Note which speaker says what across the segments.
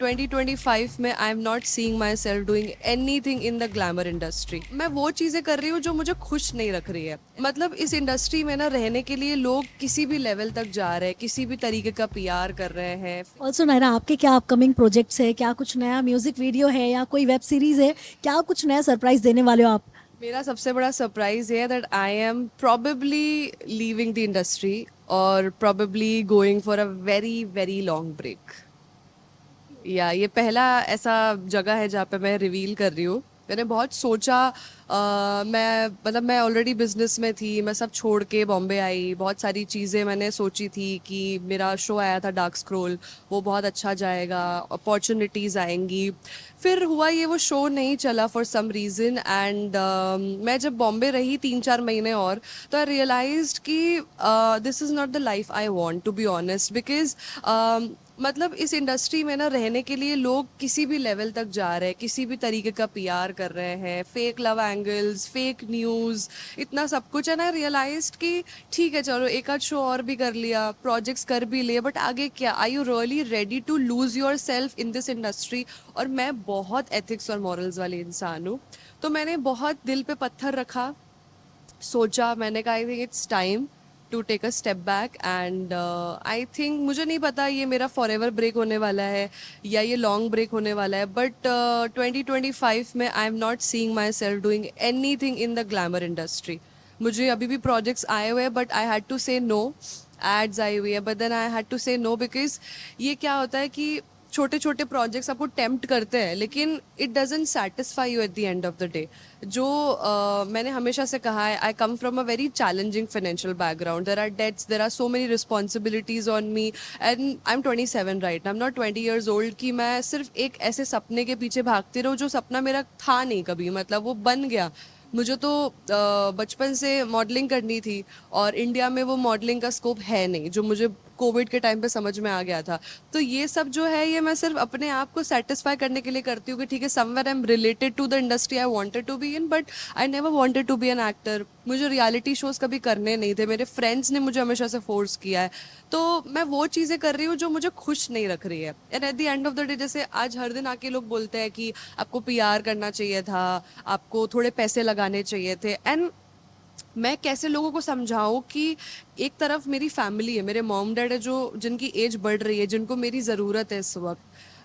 Speaker 1: 2025 में I am not seeing myself doing anything in the glamour industry. मैं वो चीज़ें कर रही हूँ जो मुझे खुश नहीं रख रही है। मतलब इस इंडस्ट्री में ना रहने के लिए लोग किसी भी लेवल तक जा रहे हैं, किसी भी तरीके का पीआर कर रहे हैं।
Speaker 2: ऑल्सो नायरा, आपके क्या अपकमिंग प्रोजेक्ट्स है? क्या कुछ नया म्यूजिक वीडियो है या कोई वेब सीरीज है? क्या कुछ नया सरप्राइज देने वाले हो आप?
Speaker 1: मेरा सबसे बड़ा सरप्राइज है that I am probably leaving the industry और probably going for a very very long break. या ये पहला ऐसा जगह है जहाँ पे मैं रिवील कर रही हूँ। मैंने बहुत सोचा। मैं ऑलरेडी बिजनेस में थी, मैं सब छोड़ के बॉम्बे आई। बहुत सारी चीज़ें मैंने सोची थी कि मेरा शो आया था डार्क स्क्रोल, वो बहुत अच्छा जाएगा, अपॉर्चुनिटीज़ आएंगी। फिर हुआ ये, वो शो नहीं चला फॉर सम रीज़न। एंड मैं जब बॉम्बे रही 3-4 महीने और, तो आई रियलाइज्ड कि this is not the life I want to be honest. Because मतलब इस इंडस्ट्री में ना रहने के लिए लोग किसी भी लेवल तक जा रहे हैं, किसी भी तरीके का पीआर कर रहे हैं, fake love angles, fake news, इतना सब कुछ है ना। रियलाइज्ड कि ठीक है, चलो एक आध शो और भी कर लिया, प्रोजेक्ट्स कर भी लिए, बट आगे क्या? I you really ready to lose yourself in this industry? और मैं बहुत एथिक्स और मॉरल्स वाली इंसान हूँ, तो मैंने बहुत दिल पे पत्थर रखा, सोचा। मैंने कहा I think it's time to take a step back. And I think, मुझे नहीं पता ये मेरा फॉर एवर ब्रेक होने वाला है या ये लॉन्ग ब्रेक होने वाला है, बट 2025 में I am not seeing myself doing anything in the glamour industry. मुझे अभी भी प्रोजेक्ट्स आए हुए हैं, but I had to say no. Ads आई हुई है, but then I had to say no, because ये क्या होता है कि छोटे छोटे प्रोजेक्ट्स आपको टेम्प्ट करते हैं, लेकिन it doesn't satisfy you at the end of the day. जो मैंने हमेशा से कहा है, I come from a very challenging financial background. There are debts, there are so many responsibilities on me, and I am 27 right, I am not 20 years old कि मैं सिर्फ एक ऐसे सपने के पीछे भागती रहूँ जो सपना मेरा था नहीं कभी, मतलब वो बन गया। मुझे तो बचपन से मॉडलिंग करनी थी, और इंडिया में वो मॉडलिंग का स्कोप है नहीं, जो मुझे कोविड के टाइम पे समझ में आ गया था। तो ये सब जो है, ये मैं सिर्फ अपने आप को सेटिस्फाई करने के लिए करती हूँ कि ठीक है, somewhere I am related to the industry I wanted to be in, but I never wanted to be an actor. मुझे रियलिटी शोज कभी करने नहीं थे, मेरे फ्रेंड्स ने मुझे हमेशा से फोर्स किया है। तो मैं वो चीज़ें कर रही हूँ जो मुझे खुश नहीं रख रही है। And eight the end of the day, जैसे आज हर दिन आके लोग बोलते हैं कि आपको पीआर करना चाहिए था, आपको थोड़े पैसे लगाने चाहिए थे। एंड मैं कैसे लोगों को समझाऊं कि एक तरफ मेरी फैमिली है, मेरे मॉम डैड है, जो जिनकी एज बढ़ रही है, जिनको मेरी ज़रूरत है इस वक्त,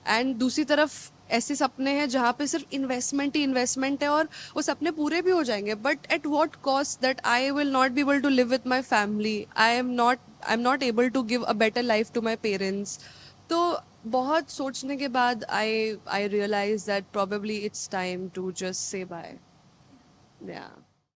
Speaker 1: एंड दूसरी तरफ ऐसे सपने हैं जहाँ पे सिर्फ इन्वेस्टमेंट ही इन्वेस्टमेंट है, और वो सपने पूरे भी हो जाएंगे, but at what cost? That I will not be able to live with my family. I am not able to give a better life to my parents. तो बहुत सोचने के बाद I realise that probably it's time to just say bye. या